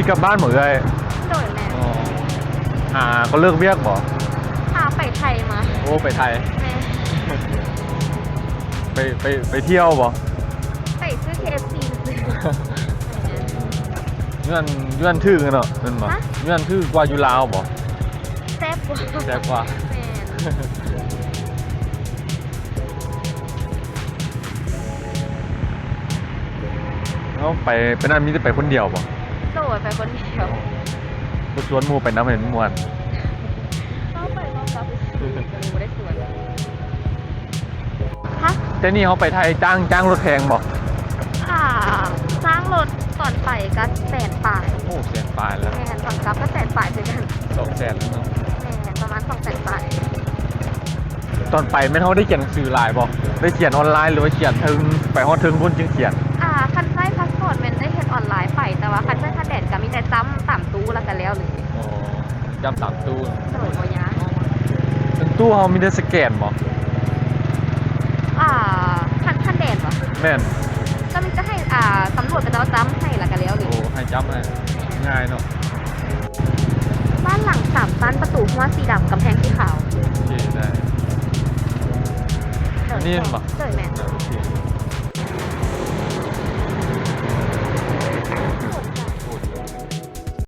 กลับบ้านหมดเลย โดยแม่ อ๋อก็เลิกเวียกบ่ พาไปไทยมา โอ้ไปไทย แม่ ไปเที่ยวบ่ ไปซื้อ KFC ซื้อ เงื่อนทื่อกันเนาะนั่นบ่ ฮะ เงื่อนทื่อกว่าอยู่ลาวบ่ แซ่บกว่า แซ่บกว่า แม่ เอาไปนั่นมีแต่ไปคนเดียวบ่ โดดไปคนเดียว บ่ชวนหมู่ไปน้ำเห็นม่วน เข้าไปรอบกับดูได้สวยฮะ แต่นี่เขาไปไทยจ้างรถแพงบ่ สร้างรถก่อนไปก็100,000 โอ้แสนปลายแล้ว แม่ตอนกลับก็100,000เหมือนกัน 200,000แล้วเนาะ แม่ประมาณ200,000 ตอนไปไม่นเขาได้เขียนหนังสือหลายบ่ได้เขียนออนไลน์หรือว่าเขียนถึงไปฮอดถึงพุ่นจึงเขียน คันไส้พาสปอร์ตมันได้เฮ็ดออนไลน์ไปแต่ว่าคันไส้คันแดดก็มีแต่จ้ำต่ำตู้แล้วกันแล้วเลย อ๋อจำตามตู้ สนุกบ่ยะ เป็นตู้เขามีได้สแกนบ่ คันแดดเหรอ แม่น ก็มันจะให้ตำรวจไปแล้วจ้ำให้แล้วกันแล้วเลย โอ้ให้จำให้ง่ายเนาะ บ้านหลัง3ชั้นประตูหัวสีดำกำแพงสีขาว โอเคได้ อันนี้เห็นปะ เจอแม่